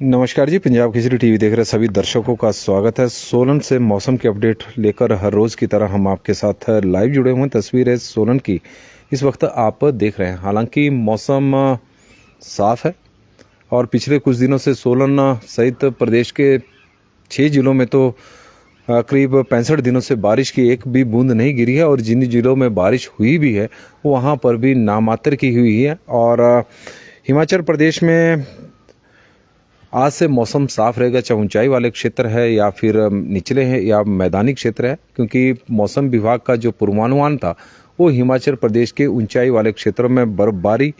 नमस्कार जी। पंजाब केसरी टीवी देख रहे सभी दर्शकों का स्वागत है। सोलन से मौसम की अपडेट लेकर हर रोज की तरह हम आपके साथ लाइव जुड़े हुए हैं। तस्वीर है सोलन की इस वक्त आप देख रहे हैं। हालांकि मौसम साफ है और पिछले कुछ दिनों से सोलन सहित प्रदेश के 6 जिलों में तो करीब 65 दिनों से बारिश की एक भी बूंद नहीं गिरी है और जिन जिलों में बारिश हुई भी है वहाँ पर भी नामात्र की हुई है। और हिमाचल प्रदेश में आज से मौसम साफ रहेगा, चाहे ऊंचाई वाले क्षेत्र है या फिर निचले हैं या मैदानी क्षेत्र है, क्योंकि मौसम विभाग का जो पूर्वानुमान था वो हिमाचल प्रदेश के ऊंचाई वाले क्षेत्रों में बर्फबारी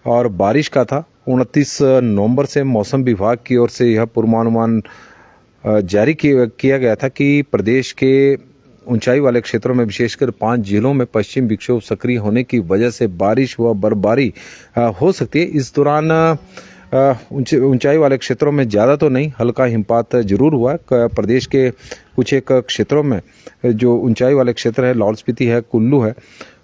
और बारिश का था। 29 नवंबर से मौसम विभाग की ओर से यह पूर्वानुमान जारी किया गया था कि प्रदेश के ऊंचाई वाले क्षेत्रों में विशेषकर 5 जिलों में पश्चिम विक्षोभ सक्रिय होने की वजह से बारिश व बर्फबारी हो सकती है। इस दौरान ऊंचाई वाले क्षेत्रों में ज़्यादा तो नहीं, हल्का हिमपात जरूर हुआ। प्रदेश के कुछ एक क्षेत्रों में जो ऊंचाई वाले क्षेत्र है, लाहौल स्पीति है, कुल्लू है,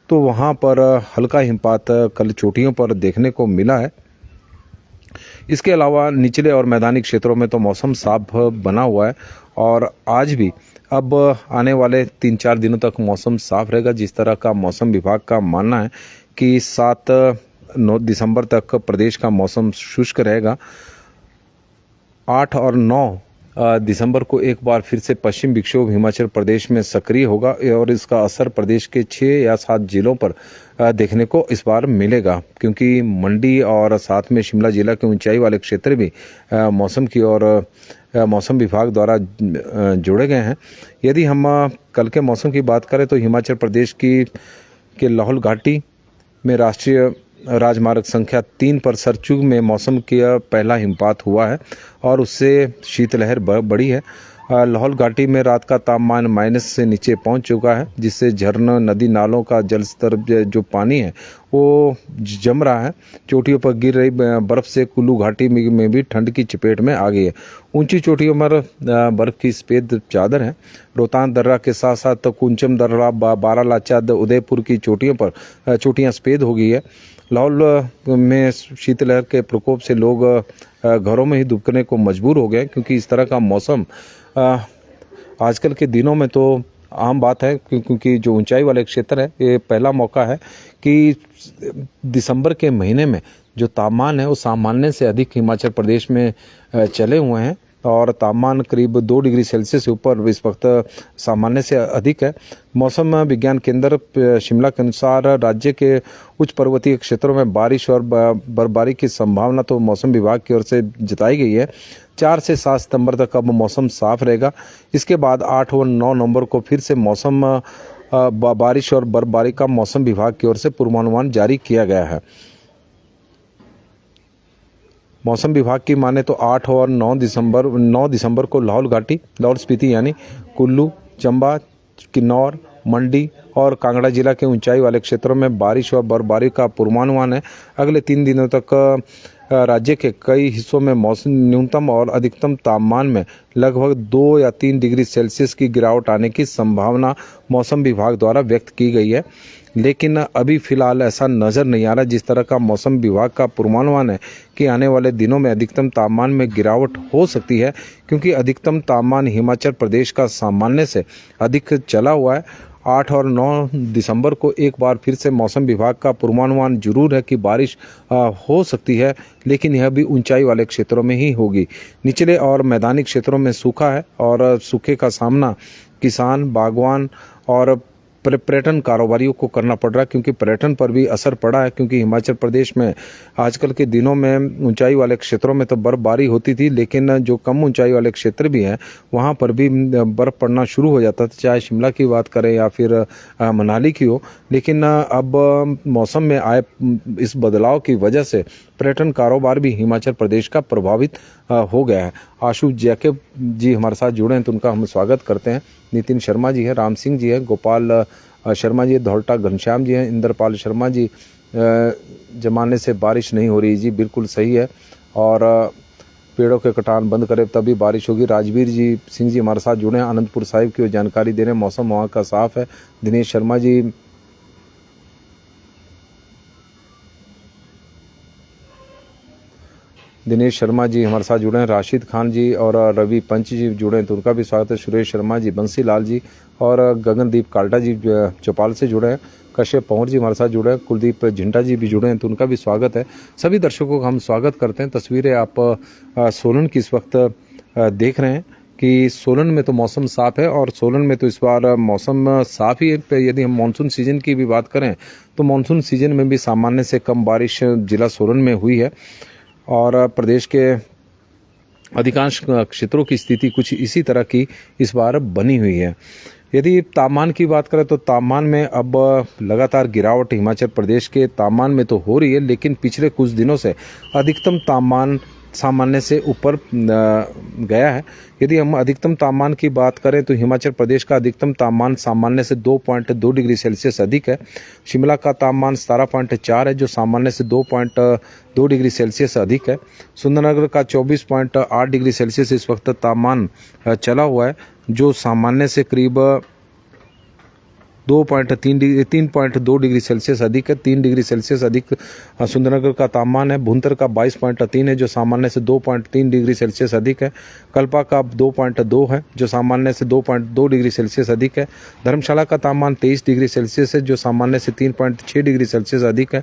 तो वहाँ पर हल्का हिमपात कल चोटियों पर देखने को मिला है। इसके अलावा निचले और मैदानी क्षेत्रों में तो मौसम साफ बना हुआ है और आज भी अब आने वाले 3-4 दिनों तक मौसम साफ रहेगा। जिस तरह का मौसम विभाग का मानना है कि 7-9 दिसंबर तक प्रदेश का मौसम शुष्क रहेगा। 8 और 9 दिसंबर को एक बार फिर से पश्चिम विक्षोभ हिमाचल प्रदेश में सक्रिय होगा और इसका असर प्रदेश के 6 या 7 जिलों पर देखने को इस बार मिलेगा, क्योंकि मंडी और साथ में शिमला जिला के ऊंचाई वाले क्षेत्र भी मौसम की ओर मौसम विभाग द्वारा जोड़े गए हैं। यदि हम कल के मौसम की बात करें तो हिमाचल प्रदेश के लाहौल घाटी में राष्ट्रीय राजमार्ग संख्या 3 पर सरचूग में मौसम का पहला हिमपात हुआ है और उससे शीतलहर बढ़ी है। लाहौल घाटी में रात का तापमान माइनस से नीचे पहुंच चुका है, जिससे झरना, नदी नालों का जल स्तर जो पानी है वो जम रहा है। चोटियों पर गिर रही बर्फ से कुल्लू घाटी में भी ठंड की चपेट में आ गई है। ऊंची चोटियों पर बर्फ की सफेद चादर है। रोहतांग दर्रा के साथ साथ कुंचम दर्रा, बारालाचा, उदयपुर की चोटियां सफेद हो गई है। लाहौल में शीतलहर के प्रकोप से लोग घरों में ही दुबकने को मजबूर हो गए, क्योंकि इस तरह का मौसम आजकल के दिनों में तो आम बात है, क्योंकि जो ऊंचाई वाले क्षेत्र है ये पहला मौका है कि दिसंबर के महीने में जो तापमान है वो सामान्य से अधिक हिमाचल प्रदेश में चले हुए हैं और तापमान करीब 2 डिग्री सेल्सियस से ऊपर इस वक्त सामान्य से अधिक है। मौसम विज्ञान केंद्र शिमला के अनुसार राज्य के उच्च पर्वतीय क्षेत्रों में बारिश और बर्फबारी की संभावना तो मौसम विभाग की ओर से जताई गई है। 4 से 7 सितंबर तक अब मौसम साफ रहेगा। इसके बाद 8 और 9 नवंबर को फिर से मौसम बारिश और बर्फबारी का मौसम विभाग की ओर से पूर्वानुमान जारी किया गया है। मौसम विभाग की माने तो 8 और 9 दिसंबर को लाहौल घाटी, लाहौल स्पीति यानी कुल्लू, चंबा, किन्नौर, मंडी और कांगड़ा जिला के ऊंचाई वाले क्षेत्रों में बारिश और बर्फबारी का पूर्वानुमान है। अगले 3 दिनों तक राज्य के कई हिस्सों में मौसम न्यूनतम और अधिकतम तापमान में लगभग 2 या 3 डिग्री सेल्सियस की गिरावट आने की संभावना मौसम विभाग द्वारा व्यक्त की गई है। लेकिन अभी फिलहाल ऐसा नज़र नहीं आ रहा। जिस तरह का मौसम विभाग का पूर्वानुमान है कि आने वाले दिनों में अधिकतम तापमान में गिरावट हो सकती है, क्योंकि अधिकतम तापमान हिमाचल प्रदेश का सामान्य से अधिक चला हुआ है। 8 और 9 दिसंबर को एक बार फिर से मौसम विभाग का पूर्वानुमान जरूर है कि बारिश हो सकती है, लेकिन यह भी ऊंचाई वाले क्षेत्रों में ही होगी। निचले और मैदानी क्षेत्रों में सूखा है और सूखे का सामना किसान, बागवान और पर्यटन कारोबारियों को करना पड़ रहा है, क्योंकि पर्यटन पर भी असर पड़ा है। क्योंकि हिमाचल प्रदेश में आजकल के दिनों में ऊंचाई वाले क्षेत्रों में तो बर्फबारी होती थी, लेकिन जो कम ऊंचाई वाले क्षेत्र भी हैं वहां पर भी बर्फ पड़ना शुरू हो जाता था, चाहे शिमला की बात करें या फिर मनाली की हो। लेकिन अब मौसम में आए इस बदलाव की वजह से पर्यटन कारोबार भी हिमाचल प्रदेश का प्रभावित हो गया है। आशु जैकब जी हमारे साथ जुड़े हैं तो उनका हम स्वागत करते हैं। नितिन शर्मा जी हैं, राम सिंह जी हैं, गोपाल शर्मा जी, धौलटा घनश्याम जी हैं, इंद्रपाल शर्मा जी। जमाने से बारिश नहीं हो रही जी, बिल्कुल सही है। और पेड़ों के कटान बंद करें तभी बारिश होगी। राजवीर जी सिंह जी हमारे साथ जुड़े हैं, आनंदपुर साहिब की जानकारी दे रहे हैं, मौसम वहाँ का साफ है। दिनेश शर्मा जी, दिनेश शर्मा जी हमारे साथ जुड़े हैं, राशिद खान जी और रवि पंच जी जुड़े हैं तो उनका भी स्वागत है। सुरेश शर्मा जी, बंसी लाल जी और गगनदीप काल्टा जी चौपाल से जुड़े हैं। कश्यप पौर जी हमारे साथ जुड़े हैं। कुलदीप झिंटा जी भी जुड़े हैं तो उनका भी स्वागत है। सभी दर्शकों का हम स्वागत करते हैं। तस्वीरें आप सोलन की इस वक्त देख रहे हैं कि सोलन में तो मौसम साफ है और सोलन में तो इस बार मौसम साफ ही है। यदि हम मानसून सीजन की भी बात करें तो मानसून सीजन में भी सामान्य से कम बारिश जिला सोलन में हुई है और प्रदेश के अधिकांश क्षेत्रों की स्थिति कुछ इसी तरह की इस बार बनी हुई है। यदि तापमान की बात करें तो तापमान में अब लगातार गिरावट हिमाचल प्रदेश के तापमान में तो हो रही है, लेकिन पिछले कुछ दिनों से अधिकतम तापमान सामान्य से ऊपर गया है। यदि हम अधिकतम तापमान की बात करें तो हिमाचल प्रदेश का अधिकतम तापमान सामान्य से 2.2 डिग्री सेल्सियस अधिक है। शिमला का तापमान 17.4 है जो सामान्य से 2.2 डिग्री सेल्सियस अधिक है। सुंदरनगर का 24.8 डिग्री सेल्सियस इस वक्त तापमान चला हुआ है जो सामान्य से करीब 3.2 डिग्री सेल्सियस अधिक है। 3 डिग्री सेल्सियस अधिक सुंदरनगर का तापमान है। भुंतर का 22.3 है जो सामान्य से 2.3 डिग्री सेल्सियस अधिक है। कल्पा का 2.2 है जो सामान्य से 2.2 डिग्री सेल्सियस अधिक है। धर्मशाला का तापमान 23 डिग्री सेल्सियस है जो सामान्य से 3.6 डिग्री सेल्सियस अधिक है।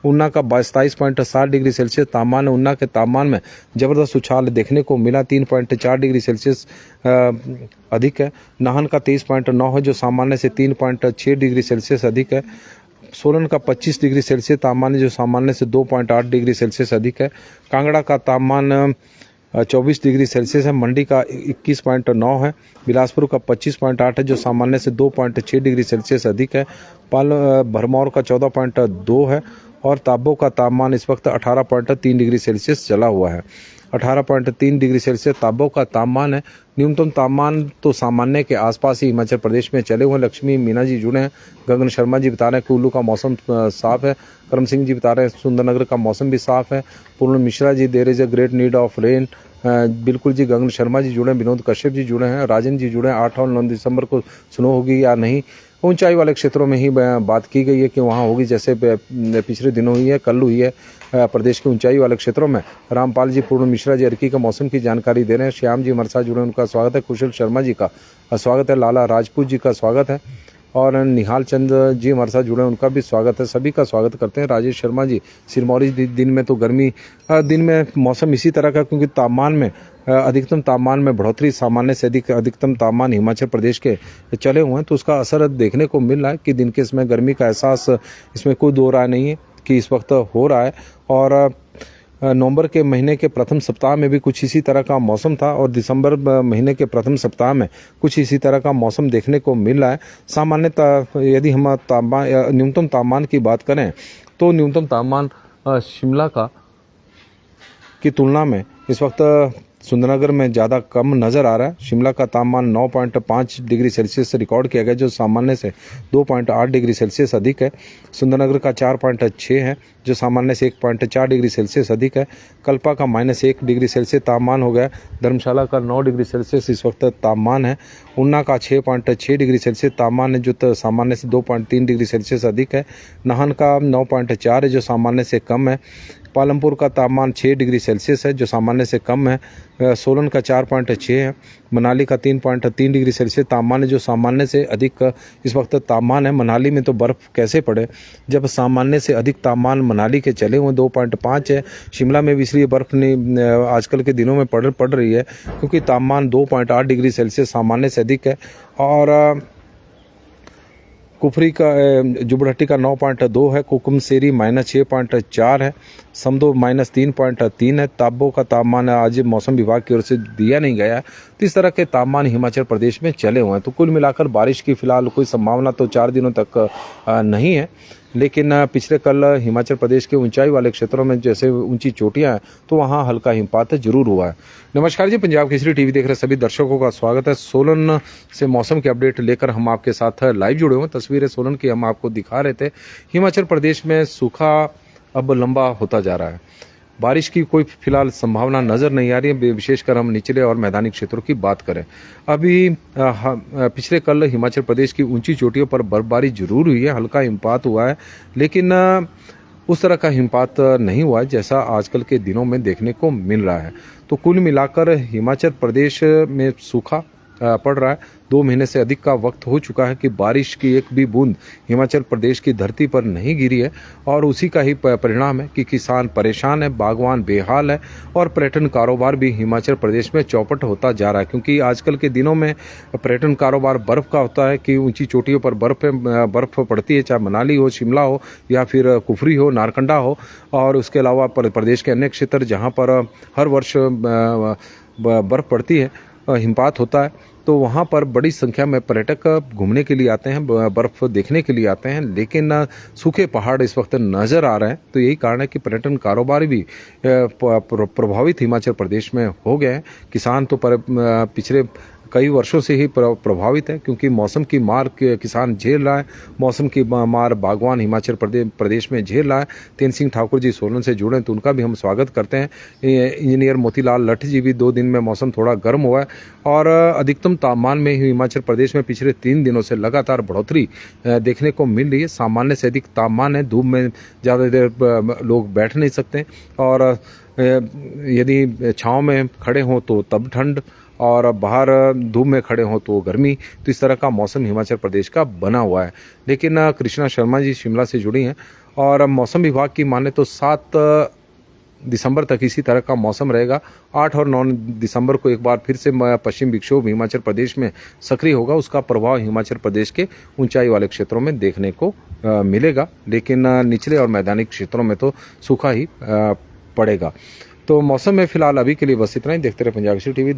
ऊना का 27.7 डिग्री सेल्सियस तापमान है। ऊना के तापमान में जबरदस्त उछाल देखने को मिला, 3.4 डिग्री सेल्सियस अधिक है। नाहन का 23.9 है जो सामान्य से 3.6 डिग्री सेल्सियस अधिक है। सोलन का 25 डिग्री सेल्सियस तापमान है जो सामान्य से 2.8 डिग्री सेल्सियस अधिक है। कांगड़ा का तापमान 24 डिग्री सेल्सियस है। मंडी का 21.9 है। बिलासपुर का 25.8 है जो सामान्य से 2.6 डिग्री सेल्सियस अधिक है। भरमौर का 14.2 है और ताबो का तापमान इस वक्त 18.3 डिग्री सेल्सियस चला हुआ है। 18.3 डिग्री सेल्सियस ताबो का तापमान है। न्यूनतम तापमान तो सामान्य के आसपास ही हिमाचल प्रदेश में चले हुए। लक्ष्मी मीना जी जुड़े हैं। गगन शर्मा जी बता रहे हैं कुल्लू का मौसम साफ है। करम सिंह जी बता रहे हैं सुंदरनगर का मौसम भी साफ है। Purna Mishra ji there is a great need of rain. बिल्कुल जी। गगन शर्मा जी जुड़े हैं। विनोद कश्यप जी जुड़े हैं। राजन जी जुड़े हैं। 8 और 9 दिसंबर को स्नो होगी या नहीं, ऊंचाई वाले क्षेत्रों में ही बात की गई है कि वहाँ होगी, जैसे पिछले दिनों हुई है, कल हुई है प्रदेश के ऊंचाई वाले क्षेत्रों में। रामपाल जी, पूर्ण मिश्रा जी अर्की का मौसम की जानकारी दे रहे हैं। श्याम जी हमारे साथ जुड़े, उनका स्वागत है। कुशल शर्मा जी का स्वागत है। लाला राजपूत जी का स्वागत है और निहाल चंद जी हमारे साथ जुड़े हैं, उनका भी स्वागत है। सभी का स्वागत करते हैं। राजेश शर्मा जी, सिरमौरी दिन में तो गर्मी, दिन में मौसम इसी तरह का, क्योंकि तापमान में अधिकतम तापमान में बढ़ोतरी सामान्य से अधिकतम तापमान हिमाचल प्रदेश के चले हुए हैं, तो उसका असर देखने को मिल रहा है कि दिन के समय गर्मी का एहसास इसमें कोई दो राय नहीं है कि इस वक्त हो रहा है। और नवंबर के महीने के प्रथम सप्ताह में भी कुछ इसी तरह का मौसम था और दिसंबर महीने के प्रथम सप्ताह में कुछ इसी तरह का मौसम देखने को मिल रहा है। सामान्यतः यदि हम न्यूनतम तापमान की बात करें तो न्यूनतम तापमान शिमला की तुलना में इस वक्त सुंदरनगर में ज़्यादा कम नज़र आ रहा है। शिमला का तापमान 9.5 डिग्री सेल्सियस से रिकॉर्ड किया गया जो सामान्य से 2.8 डिग्री सेल्सियस अधिक है। सुंदरनगर का 4.6 है जो सामान्य से 1.4 डिग्री सेल्सियस अधिक है। कल्पा का -1 डिग्री सेल्सियस तापमान हो गया। धर्मशाला का 9 डिग्री सेल्सियस इस वक्त तापमान है। ऊना का 6.6 डिग्री सेल्सियस तापमान है जो सामान्य से 2.3 डिग्री सेल्सियस अधिक है। नाहन का 9.4 है जो सामान्य से कम है। पालमपुर का तापमान 6 डिग्री सेल्सियस है जो सामान्य से कम है। सोलन का 4.6 है। मनाली का 3.3 डिग्री सेल्सियस तापमान है जो सामान्य से अधिक इस वक्त तापमान है। मनाली में तो बर्फ़ कैसे पड़े जब सामान्य से अधिक तापमान मनाली के चले हुए 2.5 है। शिमला में भी इसलिए बर्फ़ नहीं आजकल के दिनों में पड़ रही है क्योंकि तापमान 2.8 डिग्री सेल्सियस सामान्य से अधिक है। और कुफरी का जुबड़हट्टी का 9.2 है। कुकुमसेरी -6.4 है। समदो -3.3 है। ताबो का तापमान आज मौसम विभाग की ओर से दिया नहीं गया है। तो इस तरह के तापमान हिमाचल प्रदेश में चले हुए हैं। तो कुल मिलाकर बारिश की फिलहाल कोई संभावना तो 4 दिनों तक नहीं है, लेकिन पिछले कल हिमाचल प्रदेश के ऊंचाई वाले क्षेत्रों में जैसे ऊंची चोटियां हैं तो वहां हल्का हिमपात जरूर हुआ है। नमस्कार जी, पंजाब केसरी टीवी देख रहे सभी दर्शकों का स्वागत है। सोलन से मौसम के अपडेट लेकर हम आपके साथ लाइव जुड़े हुए। तस्वीरें सोलन की हम आपको दिखा रहे थे। हिमाचल प्रदेश में सूखा अब लंबा होता जा रहा है। बारिश की कोई फिलहाल संभावना नज़र नहीं आ रही है, विशेषकर हम निचले और मैदानी क्षेत्रों की बात करें। अभी पिछले कल हिमाचल प्रदेश की ऊंची चोटियों पर बर्फबारी जरूर हुई है, हल्का हिमपात हुआ है, लेकिन उस तरह का हिमपात नहीं हुआ है जैसा आजकल के दिनों में देखने को मिल रहा है। तो कुल मिलाकर हिमाचल प्रदेश में सूखा पड़ रहा है। 2 महीने से अधिक का वक्त हो चुका है कि बारिश की एक भी बूंद हिमाचल प्रदेश की धरती पर नहीं गिरी है और उसी का ही परिणाम है कि किसान परेशान है, बागवान बेहाल है और पर्यटन कारोबार भी हिमाचल प्रदेश में चौपट होता जा रहा है। क्योंकि आजकल के दिनों में पर्यटन कारोबार बर्फ़ का होता है कि ऊंची चोटियों पर बर्फ़ पड़ती है, चाहे मनाली हो, शिमला हो या फिर कुफरी हो, नारकंडा हो, और उसके अलावा प्रदेश के अन्य क्षेत्र जहाँ पर हर वर्ष बर्फ़ पड़ती है, हिमपात होता है, तो वहाँ पर बड़ी संख्या में पर्यटक घूमने के लिए आते हैं, बर्फ़ देखने के लिए आते हैं। लेकिन सूखे पहाड़ इस वक्त नज़र आ रहे हैं, तो यही कारण है कि पर्यटन कारोबार भी प्रभावित हिमाचल प्रदेश में हो गए हैं। किसान तो पिछले कई वर्षों से ही प्रभावित है, क्योंकि मौसम की मार किसान झेल रहा है, मौसम की मार बागवान हिमाचल प्रदेश में झेल रहा है। तेन सिंह ठाकुर जी सोलन से जुड़े, तो उनका भी हम स्वागत करते हैं। इंजीनियर मोतीलाल लठ जी भी 2 दिन में मौसम थोड़ा गर्म हुआ है और अधिकतम तापमान में ही हिमाचल प्रदेश में पिछले 3 दिनों से लगातार बढ़ोतरी देखने को मिल रही है। सामान्य से अधिक तापमान है, धूप में ज़्यादा देर लोग बैठ नहीं सकते और यदि छाँव में खड़े हों तो तब ठंड और बाहर धूप में खड़े हों तो गर्मी। तो इस तरह का मौसम हिमाचल प्रदेश का बना हुआ है। लेकिन कृष्णा शर्मा जी शिमला से जुड़ी हैं और मौसम विभाग की माने तो 7 दिसंबर तक इसी तरह का मौसम रहेगा। 8 और 9 दिसंबर को एक बार फिर से पश्चिम विक्षोभ हिमाचल प्रदेश में सक्रिय होगा। उसका प्रभाव हिमाचल प्रदेश के ऊंचाई वाले क्षेत्रों में देखने को मिलेगा, लेकिन निचले और मैदानी क्षेत्रों में तो सूखा ही पड़ेगा। तो मौसम में फिलहाल अभी के लिए बस इतना ही। देखते रहे पंजाब केसरी टीवी।